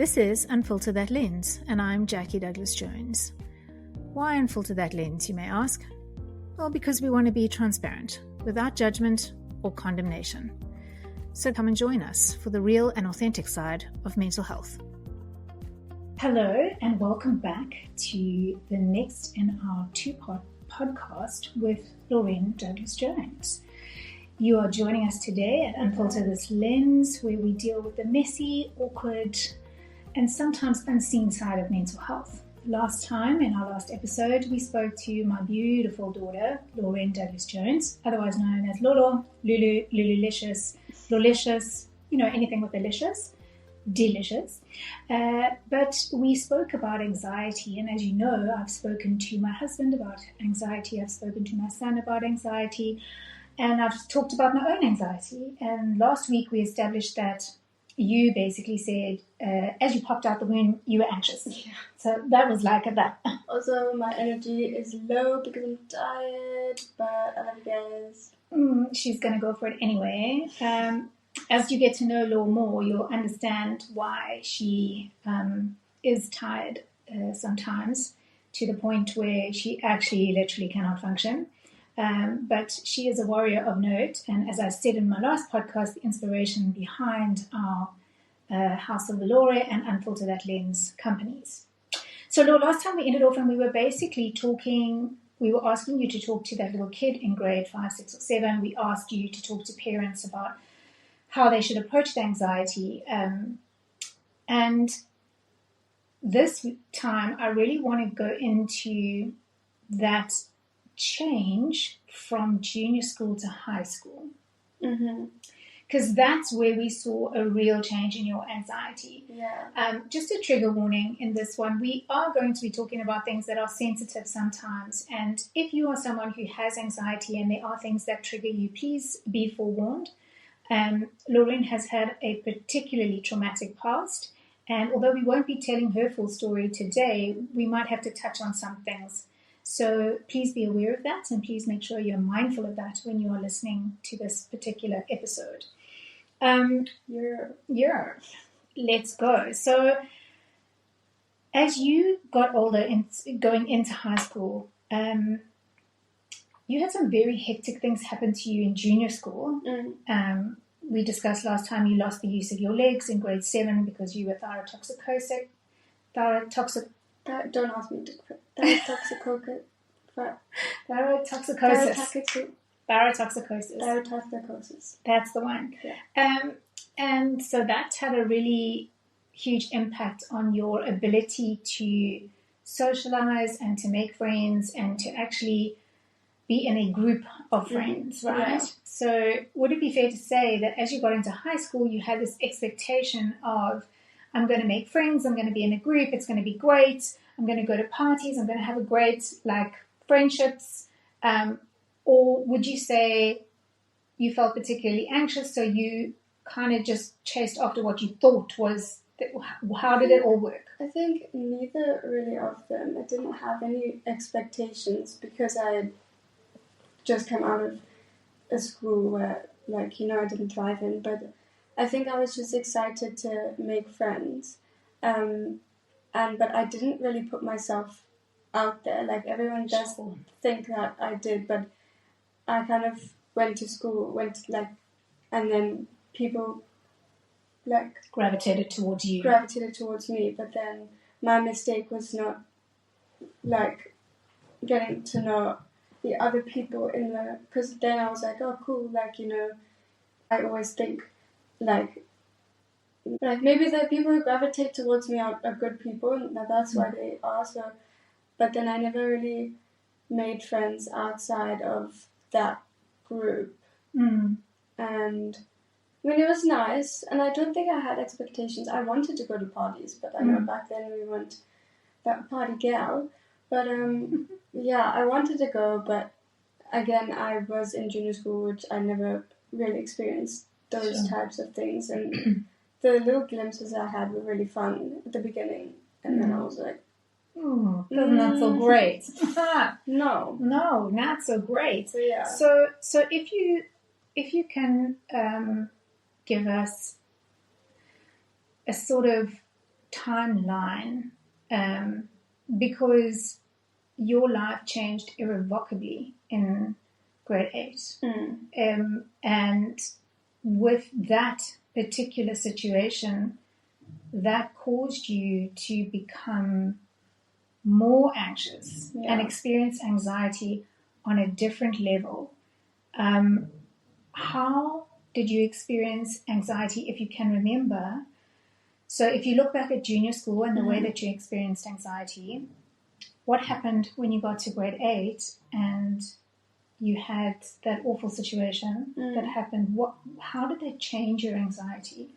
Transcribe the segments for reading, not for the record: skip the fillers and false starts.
This is Unfilter That Lens, and I'm Jackie Douglas Jones. Why unfilter that lens, you may ask? Well, because we want to be transparent, without judgment or condemnation. So come and join us for the real and authentic side of mental health. Hello, and welcome back to the next in our two-part podcast with Lorraine Douglas Jones. You are joining us today at Unfilter This Lens, where we deal with the messy, awkward, and sometimes unseen side of mental health. Last time, in our last episode, we spoke to my beautiful daughter, Lorraine Douglas Jones, otherwise known as Lolo, Lulu, Lululicious, Lolicious, anything with delicious. But we spoke about anxiety, and as you know, I've spoken to my husband about anxiety, I've spoken to my son about anxiety, and I've talked about my own anxiety. And last week we established that you basically said, as you popped out the womb, you were anxious. Yeah. So that was like that. Also, my energy is low because I'm tired, but I love you guys. She's going to go for it anyway. As you get to know Law more, you'll understand why she is tired sometimes, to the point where she actually literally cannot function. But she is a warrior of note, and as I said in my last podcast, the inspiration behind our House of Valore and Unfilter That Lens companies. So, Laura, last time we ended off and we were basically talking, we were asking you to talk to that little kid in grade 5, 6, or 7. We asked you to talk to parents about how they should approach the anxiety. And this time, I really want to go into that change from junior school to high school, because that's where we saw a real change in your anxiety. Just a trigger warning in this one, we are going to be talking about things that are sensitive sometimes, and if you are someone who has anxiety and there are things that trigger you, please be forewarned. Lorraine has had a particularly traumatic past, and although we won't be telling her full story today, we might have to touch on some things. So please be aware of that, and please make sure you're mindful of that when you are listening to this particular episode. Let's go. So as you got older and going into high school, you had some very hectic things happen to you in junior school. We discussed last time you lost the use of your legs in grade 7 because you were thyrotoxicosis. Don't ask me to quit. Thyrotoxicosis. That's the one. Yeah. And so that had a really huge impact on your ability to socialize and to make friends and to actually be in a group of friends, right? Yeah. So would it be fair to say that as you got into high school, you had this expectation of, I'm going to make friends, I'm going to be in a group, it's going to be great, I'm going to go to parties, I'm going to have a great, friendships, or would you say you felt particularly anxious, so you kind of just chased after what you thought was, how did it all work? I think neither really of them. I didn't have any expectations because I had just come out of a school where, I didn't thrive in, but I think I was just excited to make friends, but I didn't really put myself out there. Everyone does think that I did, but I kind of went to school, and then people gravitated towards you. Gravitated towards me, but then my mistake was not getting to know the other people because then I was like, oh cool, I always think maybe the people who gravitate towards me are good people, and that's why they are so. But then I never really made friends outside of that group. And it was nice, and I don't think I had expectations. I wanted to go to parties, but I know back then we weren't that party gal. But I wanted to go, but again, I was in junior school, which I never really experienced those types of things, and the little glimpses I had were really fun at the beginning, and then I was like, not so great. No, not so great. So yeah. So if you can give us a sort of timeline, because your life changed irrevocably in grade 8. And with that particular situation, that caused you to become more anxious and experience anxiety on a different level. How did you experience anxiety, if you can remember? So if you look back at junior school and the way that you experienced anxiety, what happened when you got to grade 8 and you had that awful situation that happened? How did that change your anxiety?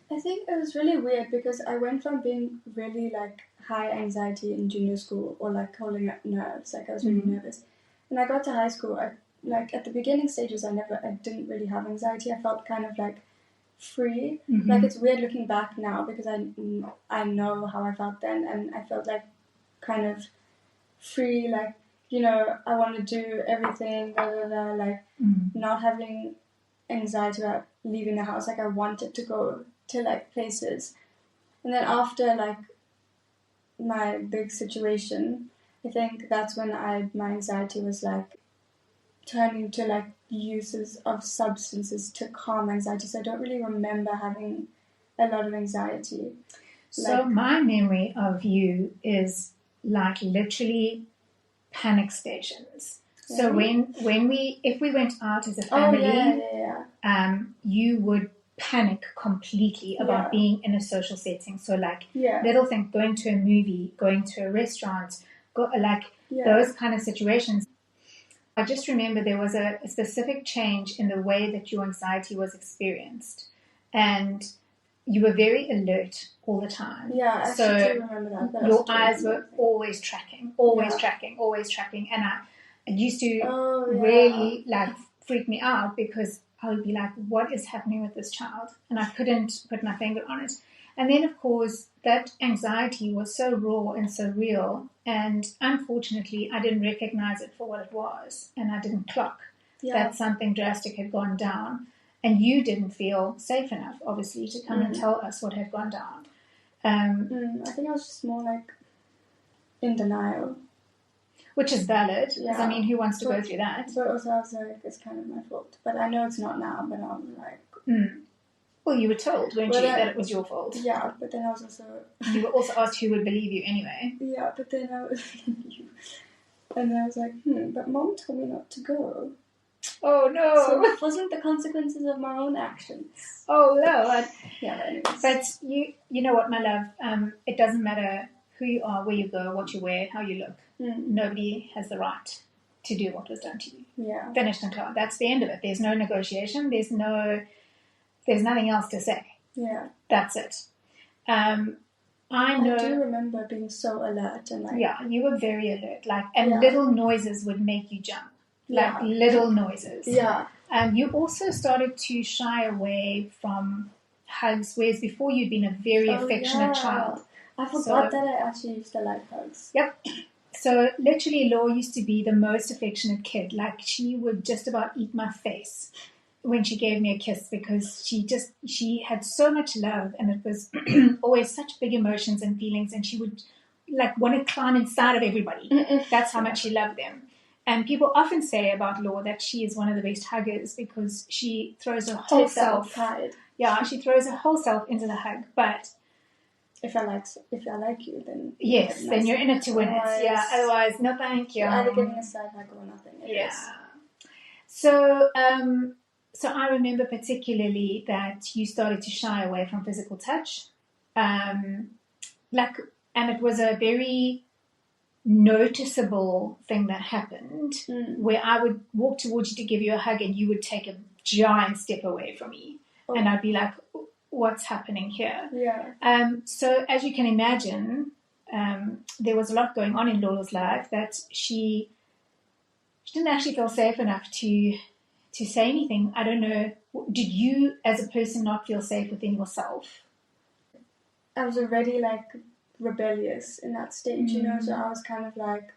I think it was really weird because I went from being really like high anxiety in junior school, or like holding up nerves, like I was really nervous. And I got to high school, like at the beginning stages, I didn't really have anxiety. I felt kind of like free. Like it's weird looking back now because I know how I felt then, and I felt like kind of free, like, you know, I want to do everything, like not having anxiety about leaving the house. Like I wanted to go to like places. And then after like my big situation, I think that's when my anxiety was like turning to like uses of substances to calm anxiety. So I don't really remember having a lot of anxiety. So my memory of you is like literally panic stations. So if we went out as a family, you would panic completely about being in a social setting. So like little things, going to a movie, going to a restaurant, those kind of situations. I just remember there was a specific change in the way that your anxiety was experienced, and you were very alert all the time. Yeah, I actually do remember that. Your eyes were always tracking, and it used to really like freak me out because I would be like, what is happening with this child? And I couldn't put my finger on it. And then, of course, that anxiety was so raw and so real, and unfortunately, I didn't recognize it for what it was, and I didn't clock that something drastic had gone down, and you didn't feel safe enough, obviously, to come and tell us what had gone down. I think I was just more like in denial. Which is valid, because I mean, who wants to go through that? But also I was like, it's kind of my fault. But I know it's not now, but I'm like... Well, you were told, weren't you, that it was your fault? Yeah, but then I was also... You were also asked who would believe you anyway. Yeah, but then I was... and then I was like, but Mom told me not to go. Oh, no. So it wasn't the consequences of my own actions. Oh, no. Yeah, anyways. But you know what, my love? It doesn't matter who you are, where you go, what you wear, how you look. Nobody has the right to do what was done to you. Yeah. Finished and clear. That's the end of it. There's no negotiation. There's nothing else to say. Yeah. That's it. I do remember being so alert and like... Yeah, you were very alert. Little noises would make you jump. Little noises. Yeah. You also started to shy away from hugs, whereas before you'd been a very affectionate child. I forgot that I actually used to like hugs. Yep. So literally Laura used to be the most affectionate kid. Like she would just about eat my face when she gave me a kiss because she had so much love, and it was always such big emotions and feelings, and she would like want to climb inside of everybody. That's how much she loved them. And people often say about Laura that she is one of the best huggers because she throws her whole self. Yeah, she throws her whole self into the hug. But if I like you, then yes, then you're in it to win it. Yeah, otherwise, no, thank you. You're either getting a side hug or nothing. So, so I remember particularly that you started to shy away from physical touch, and it was a very noticeable thing that happened where I would walk towards you to give you a hug and you would take a giant step away from me, and I'd be like, what's happening here? Yeah. So as you can imagine, there was a lot going on in Lola's life that she didn't actually feel safe enough to say anything. I don't know. Did you, as a person, not feel safe within yourself? I was already like rebellious in that stage, you know. So I was kind of like.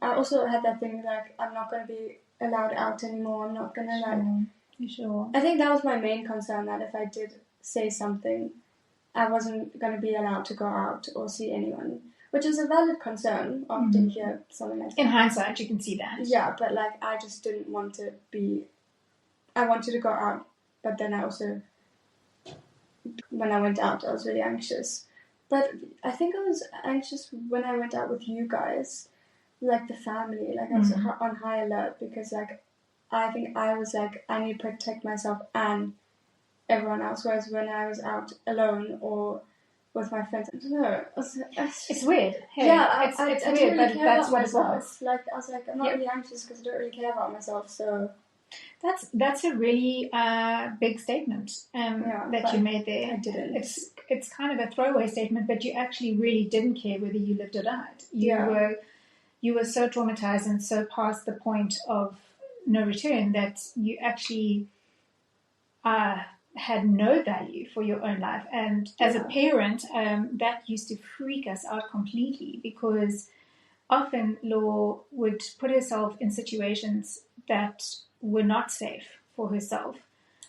I also had that thing like I'm not going to be allowed out anymore. I'm not going to Sure. I think that was my main concern, that if I did say something, I wasn't going to be allowed to go out or see anyone, which is a valid concern after you hear something like that. In hindsight, you can see that. Yeah, but like I just didn't want to be. I wanted to go out, but then I also, when I went out, I was really anxious. But I think I was anxious when I went out with you guys, like the family. Like I was on high alert because like I think I was like I need to protect myself and everyone else. Whereas when I was out alone or with my friends, I don't know. It's weird. Hey, Yeah, it's I weird, didn't really but care that's about what myself. it was. Like I was like, I'm not really anxious because I don't really care about myself. So that's a really big statement that you made there. I didn't. It's kind of a throwaway statement, but you actually really didn't care whether you lived or died. You were so traumatized and so past the point of no return that you actually had no value for your own life. And as a parent, that used to freak us out completely because often Law would put herself in situations that were not safe for herself.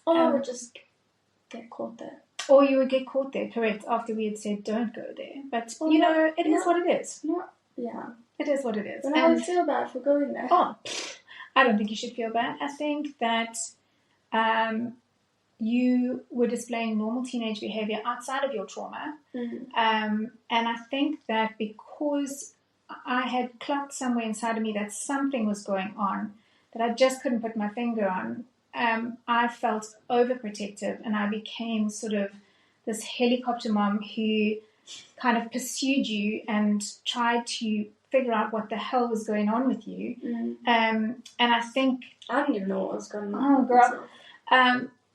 Or I would just get caught there. Or you would get caught there, correct, after we had said don't go there. But, it is what it is. Yeah. It is what it is. And I would feel bad for going there. Oh, I don't think you should feel bad. I think that you were displaying normal teenage behavior outside of your trauma. And I think that because I had clocked somewhere inside of me that something was going on that I just couldn't put my finger on, I felt overprotective and I became sort of this helicopter mom who kind of pursued you and tried to figure out what the hell was going on with you. And I think... I didn't even know what was going on. Oh, girl.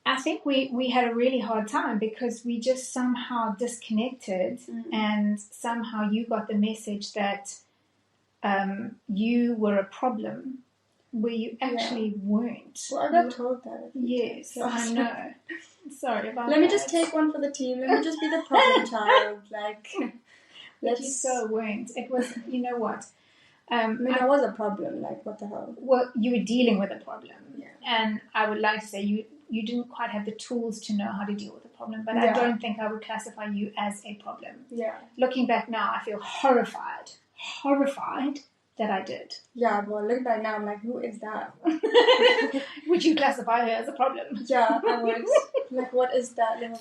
I think we had a really hard time because we just somehow disconnected and somehow you got the message that you were a problem where you actually weren't. Well, I got told that. Yes, I know. Sorry about that. Let me just take one for the team. Let me just be the problem child. Like, you so weren't. It was, you know what? I was a problem. Like, what the hell? Well, you were dealing with a problem. Yeah. And I would like to say you didn't quite have the tools to know how to deal with the problem. But I don't think I would classify you as a problem. Yeah. Looking back now, I feel horrified that I did. Yeah, well, looking back now, I'm like, who is that? Would you classify her as a problem? Yeah, I would. Like, what is that little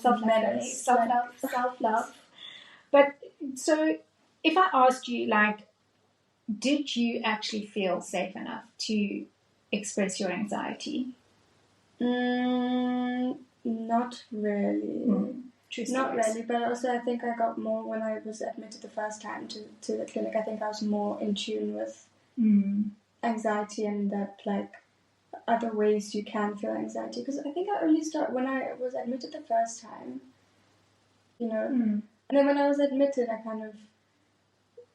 self-love. But, so, if I asked you, like, did you actually feel safe enough to express your anxiety? Not really. Not really, but also I think I got more when I was admitted the first time to the clinic. I think I was more in tune with anxiety and that, like, other ways you can feel anxiety. Because I think I only started when I was admitted the first time, And then when I was admitted, I kind of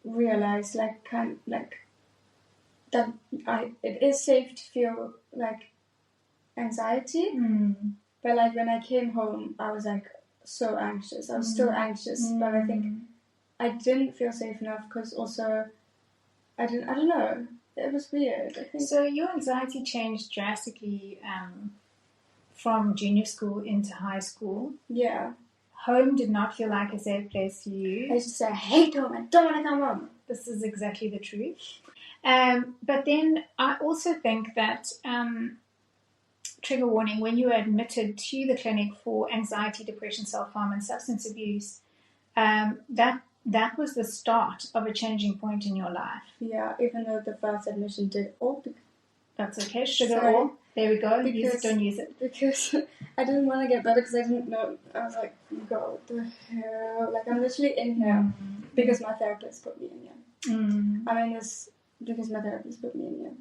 realized, that it is safe to feel, like, anxiety. But, like, when I came home, I was, like, so anxious. I was still anxious, but I think I didn't feel safe enough because also I don't know. It was weird, I think. So your anxiety changed drastically from junior school into high school. Yeah. Home did not feel like a safe place for you. I used to say, I hate home. I don't want to come home. This is exactly the truth. But then I also think that... trigger warning, when you were admitted to the clinic for anxiety, depression, self-harm and substance abuse, that was the start of a changing point in your life. Yeah, even though the first admission did all... That's okay, sugar all. There we go, use it, don't use it. Because I didn't want to get better because I didn't know. I was like, God, what the hell? Like, I'm literally in here because my therapist put me in here. I'm in this because my therapist put me in here.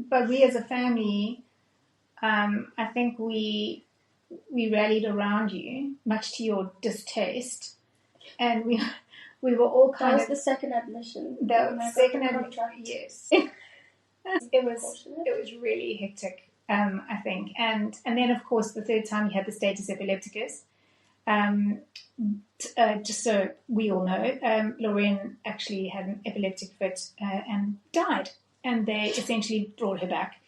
But we as a family... I think we rallied around you, much to your distaste, and we were all kind of... That was the second admission. The second admission, yes. It was really hectic, I think, and then of course the third time you had the status epilepticus. Just so we all know, Lorraine actually had an epileptic fit and died, and they essentially brought her back.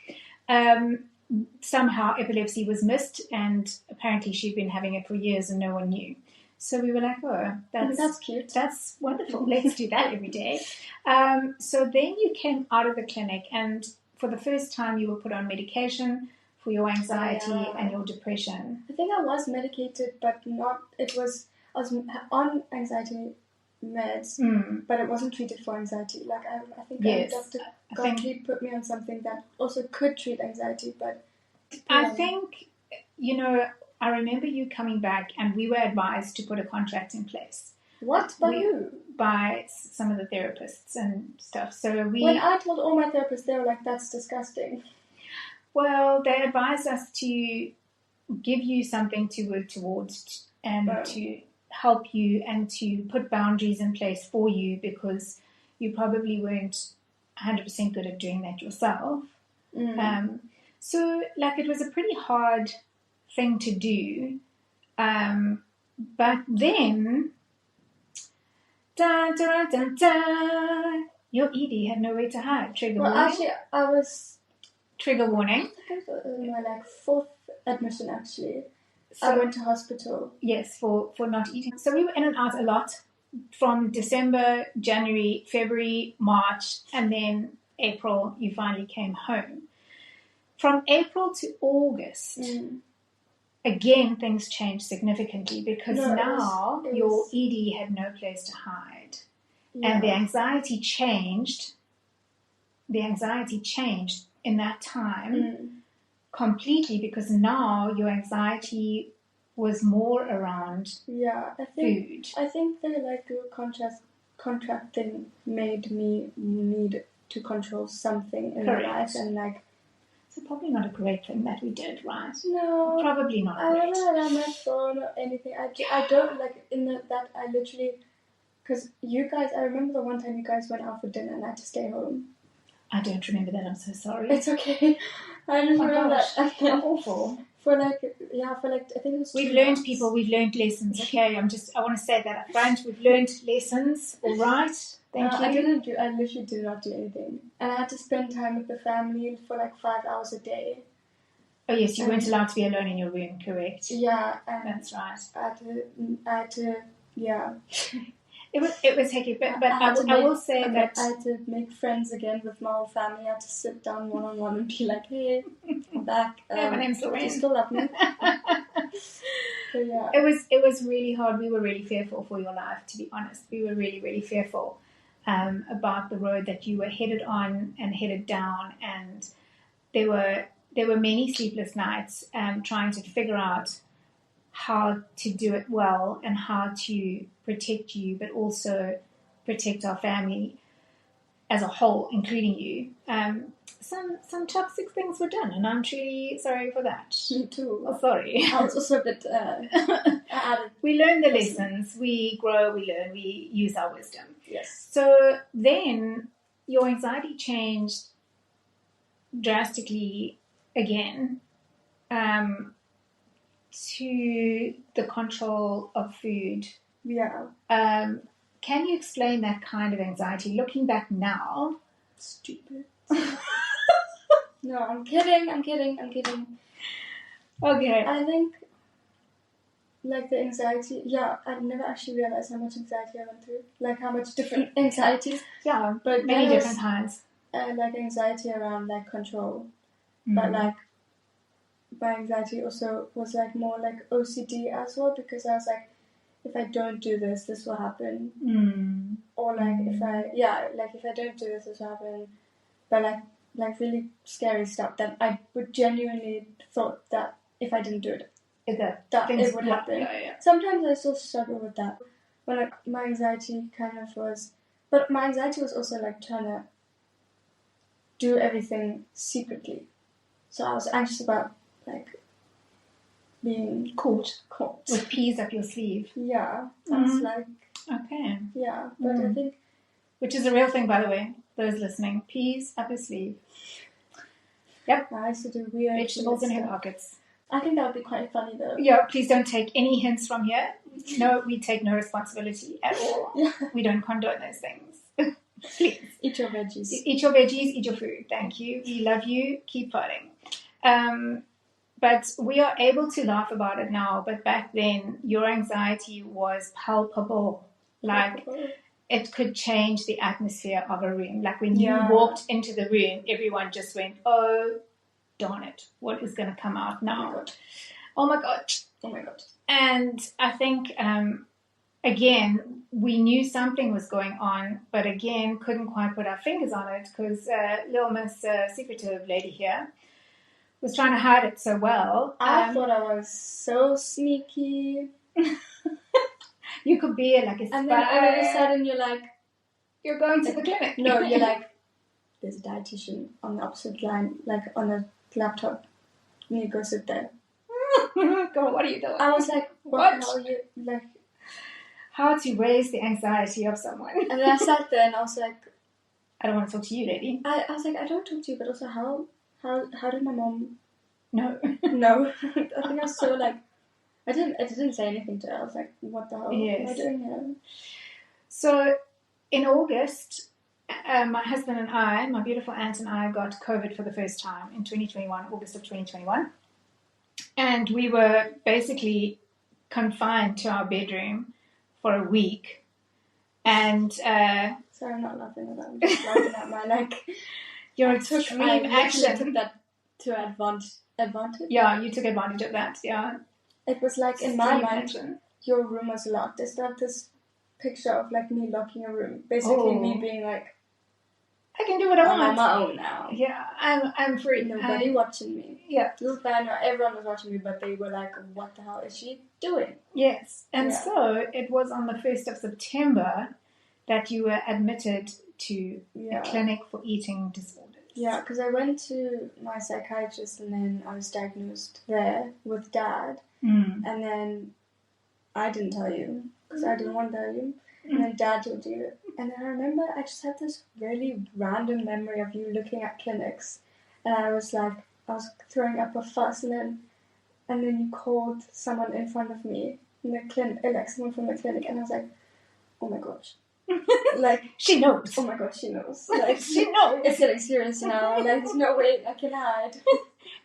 Somehow epilepsy was missed, and apparently she'd been having it for years and no one knew. So we were like, oh, that's cute. That's wonderful. Let's do that every day. So then you came out of the clinic, and for the first time you were put on medication for your anxiety and your depression. I think I was medicated, but not, I was on anxiety meds, but it wasn't treated for anxiety. Like I think Dr. Gottlieb put me on something that also could treat anxiety, but I think, I remember you coming back and we were advised to put a contract in place. What? By who? By some of the therapists and stuff. So when I told all my therapists, they were like, that's disgusting. Well, they advised us to give you something to work towards and to help you and to put boundaries in place for you, because you probably weren't 100% good at doing that yourself. So, it was a pretty hard thing to do. But then, your ED had nowhere to hide. Trigger warning. Actually, I was... Trigger warning. I think it was my 4th admission, actually. So, I went to hospital. Yes, for not eating. So we were in and out a lot from December, January, February, March, and then April, you finally came home. From April to August, again, things changed significantly because your ED had no place to hide. Yeah. And the anxiety changed. The anxiety changed in that time completely, because now your anxiety was more around food. I think the contract thing made me need to control something in my life, and so probably not a great thing that we did, right? No, probably not. I don't know on my phone or anything. I don't that I literally, because you guys, I remember the one time you guys went out for dinner and I had to stay home. I don't remember that. I'm so sorry. It's okay. I just remember that. How awful. For I think it was. We've learned lessons. Okay, I want to say that up front. We've learned lessons. All right. Thank you. I literally did not do anything, and I had to spend time with the family for 5 hours a day. Oh yes, you weren't allowed to be alone in your room, correct? Yeah, that's right. I had to. Yeah. It was hectic, but I will say that I had to make friends again with my whole family. I had to sit down one-on-one and be like, "Hey, I'm back. My name's Lorraine. You still love me?" So, yeah. It was really hard. We were really fearful for your life, to be honest. We were really, really fearful about the road that you were headed on and headed down, and there were many sleepless nights trying to figure out how to do it well and how to protect you, but also protect our family as a whole, including you. Some toxic things were done, and I'm truly sorry for that. Me too. Oh, sorry. I was also a bit... we learn the lessons. We grow, we learn, we use our wisdom. Yes. So then your anxiety changed drastically again to the control of food. Yeah. Can you explain that kind of anxiety? Looking back now, stupid. No, I'm kidding. Okay. I think, the anxiety, I never actually realized how much anxiety I went through. How much different anxieties. Yeah, but many different kinds. Anxiety around, control. But, my anxiety also was, more OCD as well, because I was if I don't do this, this will happen. Or, if I don't do this, this will happen. But, really scary stuff that I would genuinely thought that if I didn't do it, that it would happen. Yeah. Sometimes I still struggle with that. But my anxiety kind of was, but my anxiety was also trying to do everything secretly. So I was anxious about being caught with peas up your sleeve. Yeah, that's okay. Yeah, but I think, which is a real thing, by the way. Those listening, peas up her sleeve. Yep. I used to do weird vegetables in her pockets. I think that would be quite funny though. Yeah, please don't take any hints from here. No, we take no responsibility at all. Yeah. We don't condone those things. Please. Eat your veggies. Eat your veggies, eat your food. Thank you. We love you. Keep fighting. but we are able to laugh about it now. But back then, your anxiety was palpable. Like, it could change the atmosphere of a room. Like, when you walked into the room, everyone just went, oh, darn it, what is going to come out now? Oh my God. Oh my God. And I think, again, we knew something was going on, but again, couldn't quite put our fingers on it because little Miss Secretive lady here was trying to hide it so well. I thought I was so sneaky. You could be like a spy. And then all of a sudden you're like... You're going to the clinic. No, you're like, there's a dietitian on the opposite line, like on a laptop. You need to go sit there. Girl, what are you doing? I was like, what? How are you, like... How to raise the anxiety of someone. And then I sat there and I was like... I don't want to talk to you, lady. I was like, I don't talk to you, but also how did my mom... No. No. I think I was so like... I didn't say anything to her. I was like, what the hell am I doing here? So, in August, my husband and I, my beautiful aunt and I, got COVID for the first time in 2021, August of 2021. And we were basically confined to our bedroom for a week. And... Sorry, I'm not laughing at that. I'm just laughing at my, like... Your extreme action. I took that to advantage? Yeah, you took advantage of that, yeah. It was like, in my mind, your room was locked. It's not this picture of like me locking a room. Basically me being like, I can do what I want. I'm on my own now. Yeah, I'm free. Nobody watching me. Yeah. Everyone was watching me, but they were like, what the hell is she doing? Yes. And so it was on the 1st of September that you were admitted to a clinic for eating disorders. Yeah, because I went to my psychiatrist and then I was diagnosed there with Dad. And then I didn't tell you because I didn't want to tell you. And then Dad told you. And then I remember I just had this really random memory of you looking at clinics. And I was throwing up a fuss. And then you called someone in front of me in the clinic, like someone from the clinic. And I was like, oh my gosh. Like, she knows. Oh my God, she knows. Like, she knows. It's getting serious now. Like, there's no way I can hide.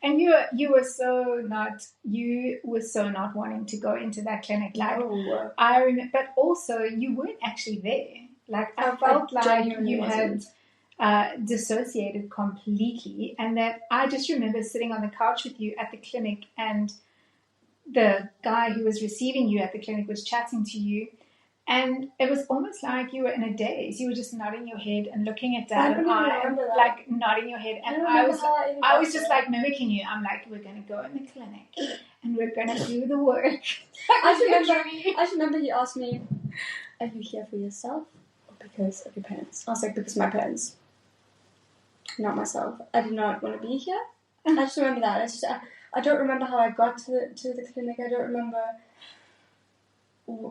And you were so not wanting to go into that clinic. Like, I remember, but also you weren't actually there. Like, I felt like you had dissociated completely, and that I just remember sitting on the couch with you at the clinic, and the guy who was receiving you at the clinic was chatting to you. And it was almost like you were in a daze. You were just nodding your head and looking at Dad and I, like nodding your head. And I was just like mimicking you. I'm like, we're going to go in the clinic and we're going to do the work. I remember he asked me, are you here for yourself or because of your parents? I was like, because my parents, not myself. I did not want to be here. I just remember that. I don't remember how I got to the clinic. I don't remember...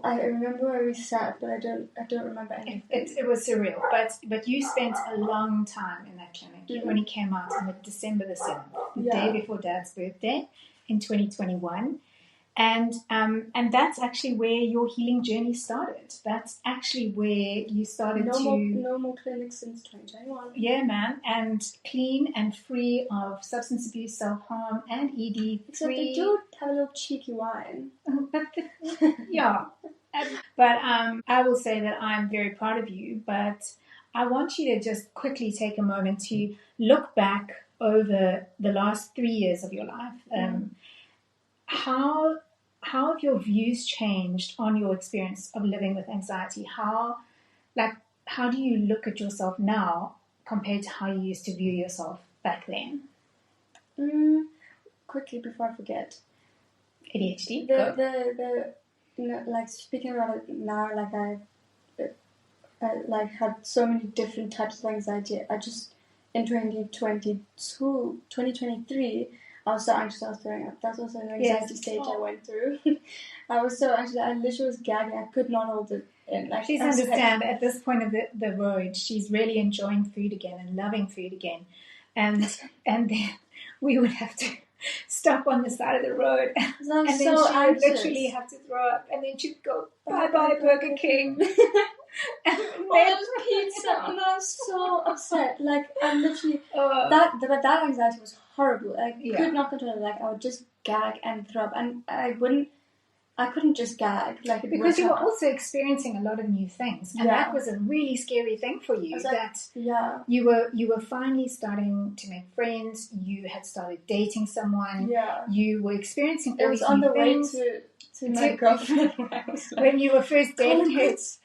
I remember where we sat, but I don't remember anything. It was surreal, but you spent a long time in that clinic. You only came out on December the 7th, the day before Dad's birthday in 2021, and that's actually where your healing journey started. That's actually where you started no more clinics since 2021. Yeah, man, and clean and free of substance abuse, self-harm, and ED. Except they do have a little cheeky wine. Yeah. But I will say that I'm very proud of you, but I want you to just quickly take a moment to look back over the last 3 years of your life. How have your views changed on your experience of living with anxiety? How do you look at yourself now compared to how you used to view yourself back then? Quickly before I forget. ADHD. Like speaking about it now, like I had so many different types of anxiety. I just in 2023. I was so anxious I was throwing up. That's also an anxiety stage I went through. I was so anxious. I literally was gagging. I could not hold it in. Like, please understand, at this point of the road, she's really enjoying food again and loving food again. And then we would have to stop on the side of the road. And then she would literally have to throw up. And then she'd go, bye-bye, Burger King. And there's pizza. And I was so upset. Like, I'm literally... that anxiety was horrible. I could not control it. Like, I would just gag and throw up, and I couldn't just gag like because you were also experiencing a lot of new things, and that was a really scary thing for you. You were finally starting to make friends. You had started dating someone. Yeah, you were experiencing. It was on the way to my girlfriend when you were first dating her. It's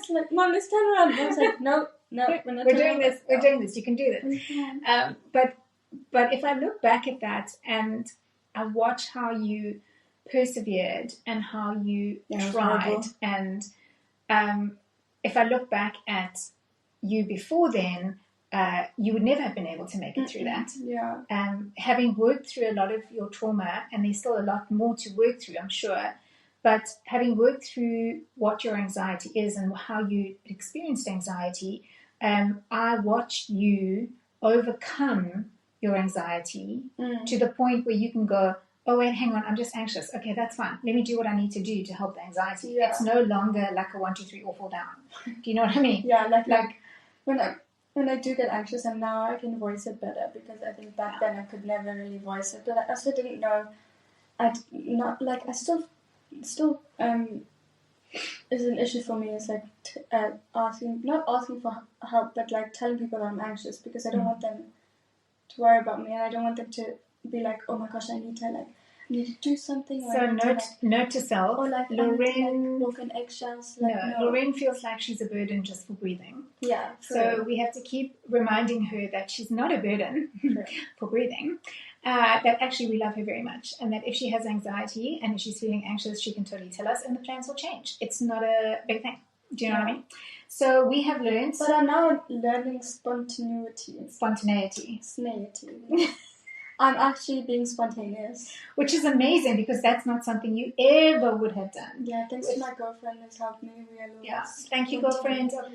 like, Mom, let's turn around. I was like, no, we're doing this. We're doing this. You can do this. But if I look back at that and I watch how you persevered and how you tried, and if I look back at you before then, you would never have been able to make it through that. Having worked through a lot of your trauma, and there's still a lot more to work through, I'm sure, but having worked through what your anxiety is and how you experienced anxiety, I watched you overcome your anxiety to the point where you can go, oh, wait, hang on, I'm just anxious. Okay, that's fine. Let me do what I need to do to help the anxiety. Yeah. It's no longer like a 1, 2, 3, or fall down. Do you know what I mean? Yeah, like when I do get anxious, and now I can voice it better, because I think back then I could never really voice it. But I also didn't know, I still is an issue for me, is like not asking for help, but like telling people that I'm anxious, because I don't want them to worry about me, and I don't want them to be like, oh my gosh, I need to do something. So note to self, or like Lorraine, walk on eggshells. Lorraine feels like she's a burden just for breathing. Yeah. So we have to keep reminding her that she's not a burden for breathing. That actually we love her very much, and that if she has anxiety and if she's feeling anxious, she can totally tell us, and the plans will change. It's not a big thing. Do you know what I mean? So we have learned. But I'm now learning spontaneity. I'm actually being spontaneous. Which is amazing, because that's not something you ever would have done. Yeah, thanks to my girlfriend has helped me realize. Yeah, thank you, girlfriend. Love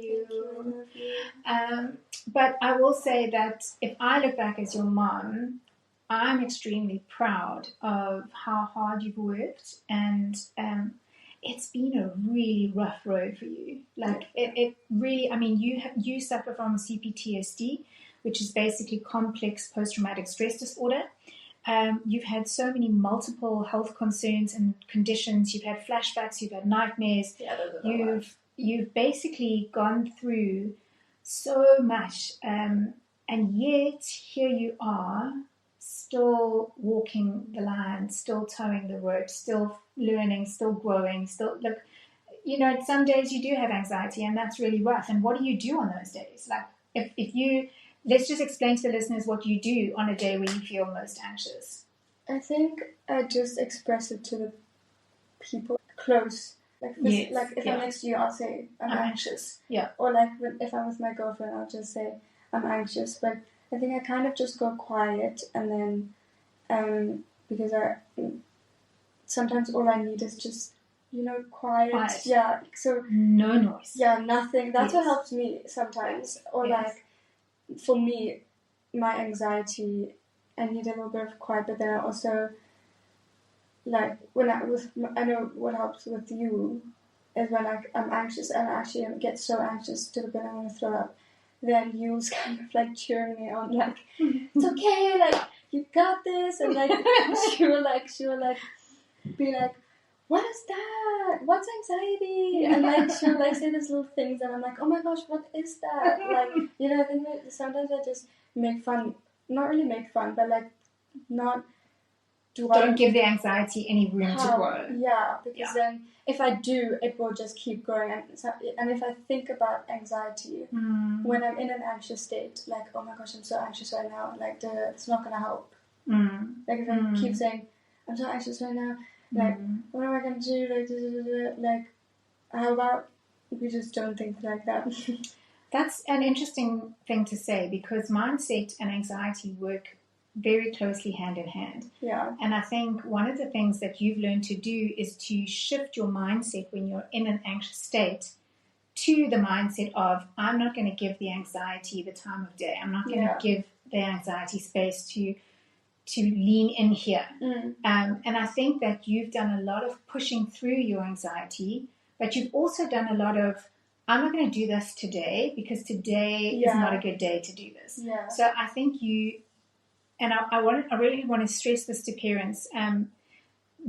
you. Thank you. But I will say that if I look back as your mom, I'm extremely proud of how hard you've worked, and it's been a really rough road for you. Like it really. I mean, you suffer from CPTSD, which is basically complex post-traumatic stress disorder. You've had so many multiple health concerns and conditions. You've had flashbacks. You've had nightmares. Yeah, you've basically gone through so much, and yet here you are, still walking the line, still towing the rope, still learning, still growing, still look. You know, some days you do have anxiety, and that's really rough. And what do you do on those days? Like, if you let's just explain to the listeners what you do on a day when you feel most anxious. I think I just express it to the people close. Like, if I'm next to you, I'll say I'm anxious. Yeah. Or like if I'm with my girlfriend, I'll just say I'm anxious. But I think I kind of just go quiet, and then because sometimes all I need is just quiet. Yeah. So no noise. Yeah, nothing. That's what helps me sometimes. Or for me, my anxiety, I need a little bit of quiet, but then I also, like, I know what helps with you is when I'm anxious, and I actually get so anxious to the point I want to throw up, then you's kind of like cheering me on, like, it's okay, like, you got this, and like, she will be like, what is that? What's anxiety? And like she'll like say these little things, and I'm like, oh my gosh, what is that? Like, I think that sometimes I just make fun, not really make fun, but like not don't give the anxiety any room to grow. Yeah, because then if I do, it will just keep growing. And if I think about anxiety when I'm in an anxious state, like, oh my gosh, I'm so anxious right now, like it's not gonna help. Like if I keep saying I'm so anxious right now. Like, what am I going to do? Like, how about we just don't think like that? That's an interesting thing to say, because mindset and anxiety work very closely hand in hand. Yeah. And I think one of the things that you've learned to do is to shift your mindset when you're in an anxious state to the mindset of, I'm not going to give the anxiety the time of day. I'm not going to give the anxiety space to lean in here. And I think that you've done a lot of pushing through your anxiety, but you've also done a lot of, I'm not going to do this today because today is not a good day to do this. Yeah. So I think you and I really want to stress this to parents,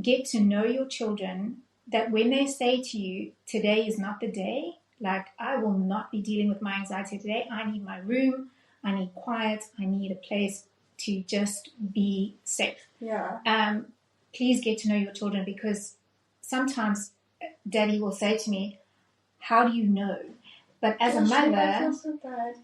get to know your children, that when they say to you, today is not the day, like, I will not be dealing with my anxiety today. I need my room. I need quiet. I need a place to just be safe. Yeah. Please get to know your children, because sometimes Daddy will say to me, how do you know? But as a mother... I feel so bad.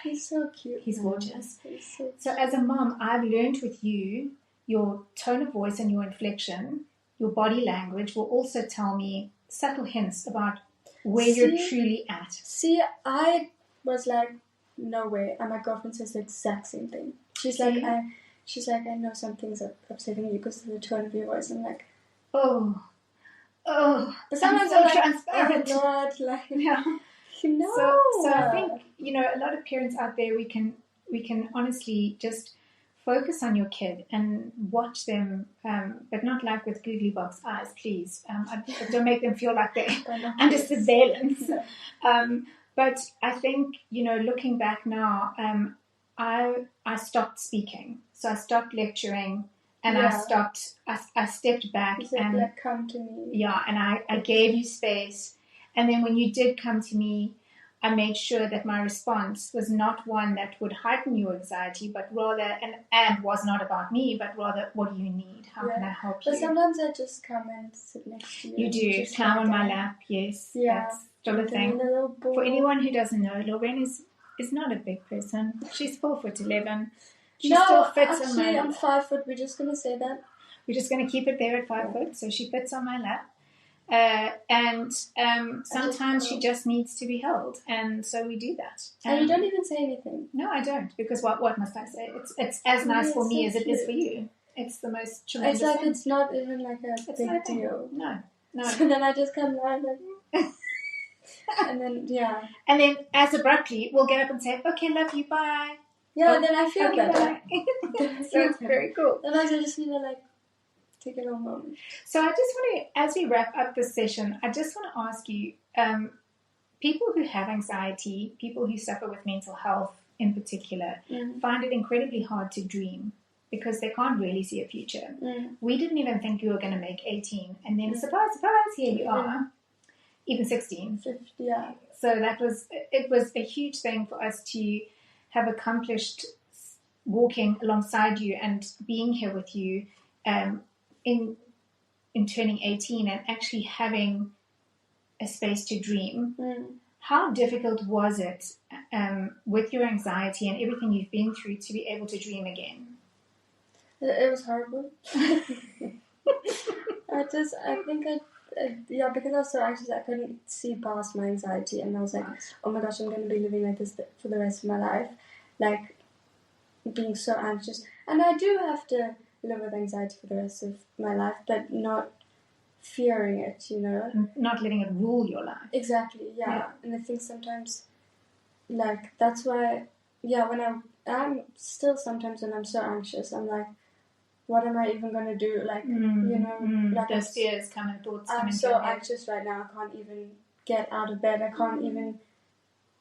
He's so cute. He's gorgeous. He's so So as a mom, I've learned with you, your tone of voice and your inflection, your body language will also tell me subtle hints about where you're truly at. See, I was like, no way. And my girlfriend says the exact same thing. She's like, I know something's upsetting you because of the tone of your voice. I'm like, oh. But sometimes I'm so like, transparent. Oh God, like, yeah. You know. So I think, a lot of parents out there, we can honestly just focus on your kid and watch them, but not like with googly box eyes, please. Don't make them feel like they're under surveillance. But I think, looking back now, I stopped speaking. So I stopped lecturing, and I stepped back. You said, and like, come to me. Yeah, and I gave you space. And then when you did come to me, I made sure that my response was not one that would heighten your anxiety, but rather, and was not about me, but rather, what do you need? How can I help you? But sometimes I just come and sit next to you. You do, climb on my lap, yes. Yeah. That's still a thing. For anyone who doesn't know, Lauren is not a big person. She's 4'11". She still fits on my lap. I'm 5 foot. We're just going to say that. We're just going to keep it there at 5 foot, so she fits on my lap. And sometimes she just needs to be held, and so we do that. And you don't even say anything. No, I don't, because what must I say? It's as nice for me as it is for you. It's the most tremendous It's like thing. it's not even like a big deal. No. So then I just come live like, and then and then as abruptly we'll get up and say, okay, love you, bye. Yeah, then I feel better. So it's very cool. Sometimes I just need to take a little moment. So I just want to, as we wrap up this session, I just want to ask you, people who have anxiety, people who suffer with mental health in particular, find it incredibly hard to dream because they can't really see a future. We didn't even think you were going to make 18, and then surprise, surprise, here you are, even 16. 50, yeah. So it was a huge thing for us to have accomplished, walking alongside you and being here with you, in turning 18 and actually having a space to dream. How difficult was it, with your anxiety and everything you've been through, to be able to dream again? It was horrible. because I was so anxious, I couldn't see past my anxiety, and I was like, oh my gosh, I'm going to be living like this for the rest of my life, like being so anxious. And I do have to live with anxiety for the rest of my life, but not fearing it, Not letting it rule your life. Exactly, yeah. And I think sometimes, like, that's why, when I'm still sometimes when I'm so anxious, I'm like, what am I even going to do? Like, like those fears come and thoughts come. I'm so anxious right now, I can't even get out of bed, I can't even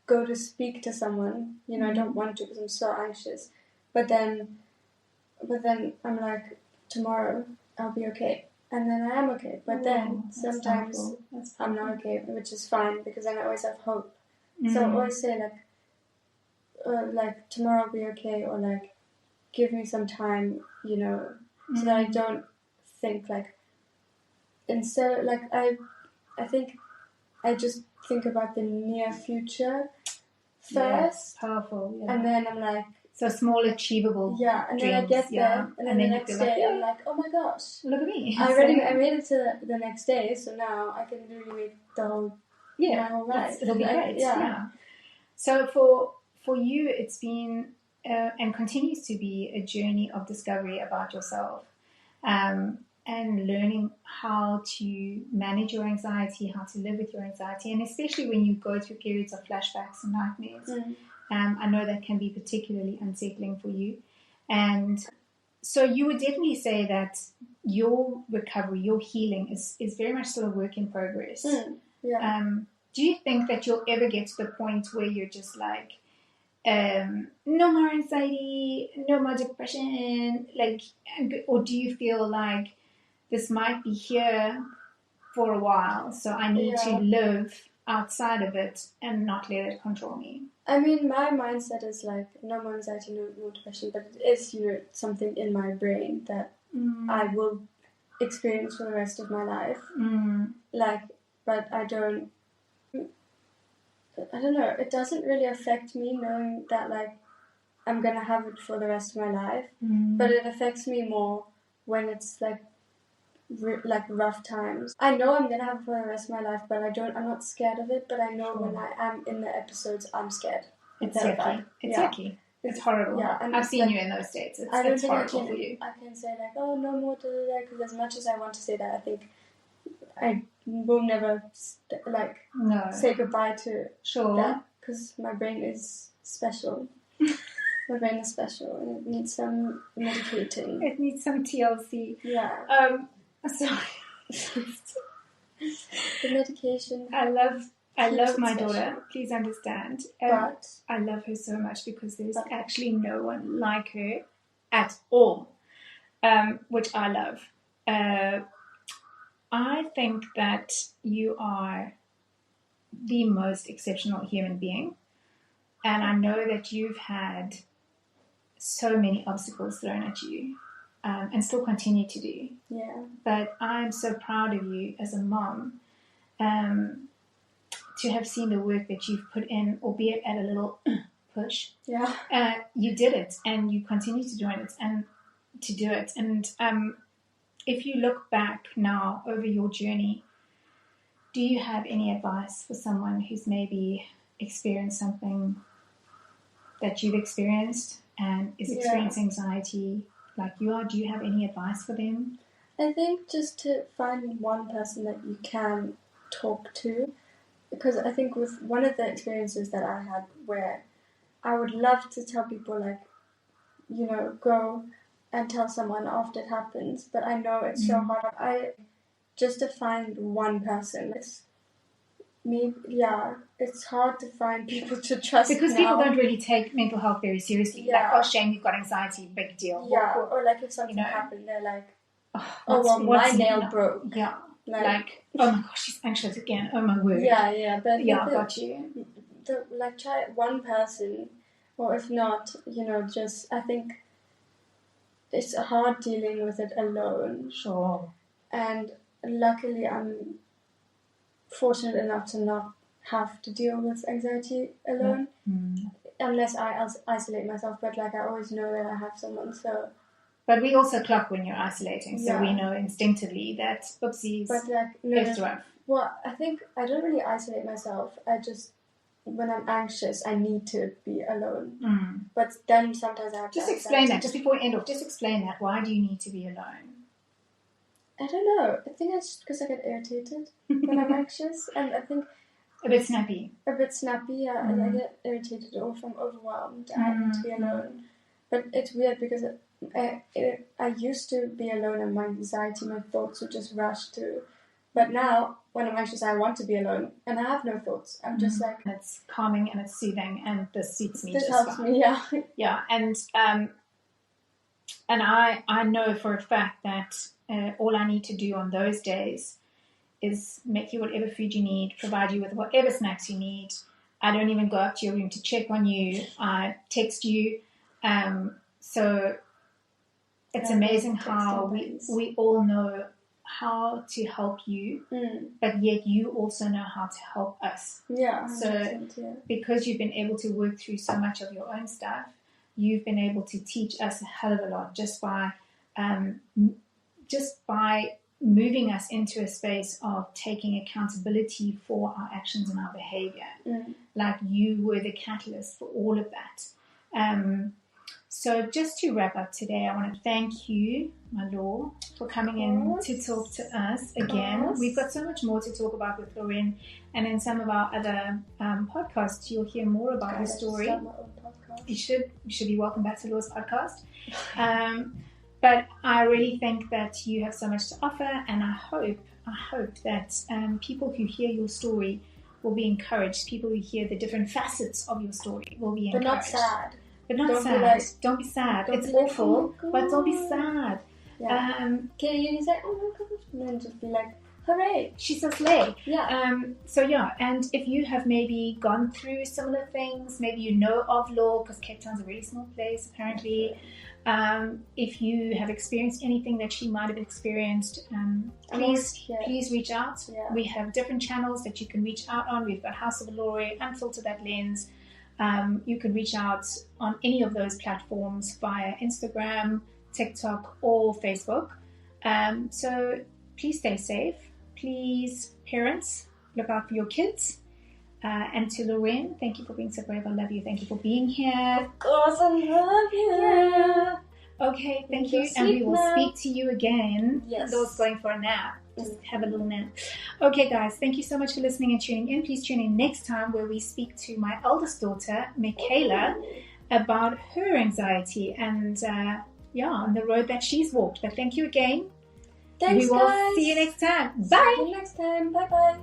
go to speak to someone, I don't want to because I'm so anxious. But then I'm like, tomorrow I'll be okay. And then I am okay. But then sometimes I'm not okay, which is fine because then I always have hope. So I always say like tomorrow I'll be okay, or like give me some time, so that I don't think like, instead, like I think I just think about the near future first. Powerful, yeah. And then I'm like, so small, achievable. Yeah, and dreams, then I get there, and then the next day I'm like, oh my gosh, look at me! I made it to the next day, so now I can really make the whole my whole life. It'll be great. Yeah. So for you, it's been and continues to be a journey of discovery about yourself, and learning how to manage your anxiety, how to live with your anxiety, and especially when you go through periods of flashbacks and nightmares. I know that can be particularly unsettling for you. And so you would definitely say that your recovery, your healing is very much still a work in progress. Yeah. Do you think that you'll ever get to the point where you're just like, no more anxiety, no more depression, like, or do you feel like this might be here for a while, so I need to live outside of it and not let it control me? I mean, my mindset is like no more anxiety, no depression, but it is, something in my brain that I will experience for the rest of my life. Like, but I don't know, it doesn't really affect me knowing that, like, I'm gonna have it for the rest of my life, but it affects me more when it's like rough times. I know I'm gonna have it for the rest of my life, but I'm not scared of it, but I know when I am in the episodes, I'm scared. It's yucky. It's yucky. It's horrible. Yeah, and I've seen you in those states. It's horrible for you. I can say like, oh, no more, because as much as I want to say that, I think I will never say goodbye to that, because my brain is special. My brain is special, and it needs some medicating. It needs some TLC. Yeah. Sorry. The medication. I love my daughter. Please understand. But I love her so much because there's actually no one like her at all, which I love. I think that you are the most exceptional human being, and I know that you've had so many obstacles thrown at you, and still continue to do. Yeah. But I'm so proud of you as a mom, to have seen the work that you've put in, albeit at a little push. Yeah. You did it, and you continue to do it, and if you look back now over your journey, do you have any advice for someone who's maybe experienced something that you've experienced and is experiencing anxiety like you are? Do you have any advice for them? I think just to find one person that you can talk to, because I think with one of the experiences that I had where I would love to tell people, like, go and tell someone after it happens, but I know it's so hard. Just to find one person. It's hard to find people to trust because people don't really take mental health very seriously. Yeah. Like, oh, shame, you've got anxiety, big deal. Yeah, or like if something happened, they're like, my nail broke. Yeah, like, oh my gosh, she's anxious again. Oh my word. Yeah, but got you. Try one person, or if not, just I think it's hard dealing with it alone. Sure. And luckily, I'm fortunate enough to not have to deal with anxiety alone, unless I isolate myself. But like, I always know that I have someone. So. But we also clock when you're isolating, so we know instinctively that oopsies. But like, it's rough. Well, I think I don't really isolate myself. I just, when I'm anxious, I need to be alone. But then sometimes I have to. Just explain that. Just before we end off, just explain that. Why do you need to be alone? I don't know. I think it's because I get irritated when I'm anxious, and I think a bit snappy. Yeah. And I get irritated, or if I'm overwhelmed, I need to be alone. But it's weird because I used to be alone, and my anxiety, my thoughts would just rush to. But now, when I'm anxious, I want to be alone, and I have no thoughts. I'm just like, it's calming and it's soothing, and this suits me. This helps me, yeah. Yeah, and I know for a fact that all I need to do on those days is make you whatever food you need, provide you with whatever snacks you need. I don't even go up to your room to check on you. I text you. So it's amazing how we all know how to help you, but yet you also know how to help us. Yeah. So because you've been able to work through so much of your own stuff, you've been able to teach us a hell of a lot just by moving us into a space of taking accountability for our actions and our behavior. Like, you were the catalyst for all of that. So just to wrap up today, I want to thank you, my Law, for coming in to talk to us again. We've got so much more to talk about with Lauren, and in some of our other podcasts, you'll hear more about her story. You should be welcome back to Law's podcast. But I really think that you have so much to offer, and I hope that people who hear your story will be encouraged. People who hear the different facets of your story will be encouraged. But not sad. But not Don't be sad. like- Don't be sad. don't It's be like, awful, "Oh my but don't be God." sad. Yeah. Okay, you say, oh my gosh, and then just be like, hooray. She's a slay. Yeah. So yeah, and if you have maybe gone through similar things, maybe you know of Law, because Cape Town's a really small place apparently. If you have experienced anything that she might have experienced, please reach out. Yeah. We have different channels that you can reach out on. We've got House of Allure, Unfilter That Lens. You can reach out on any of those platforms via Instagram, TikTok, or Facebook. So please stay safe. Please, parents, look out for your kids. And to Lorraine, thank you for being so brave. I love you. Thank you for being here. Of course, I love you. Yeah. Okay, thank you. And we will now. speak to you again. Yes. Lord's going for a nap. Just have a little nap. Okay, guys, thank you so much for listening and tuning in. Please tune in next time where we speak to my eldest daughter, Michaela, about her anxiety and, on the road that she's walked. But thank you again. Thanks, we will guys. see you next time. See Bye. you next time. Bye-bye.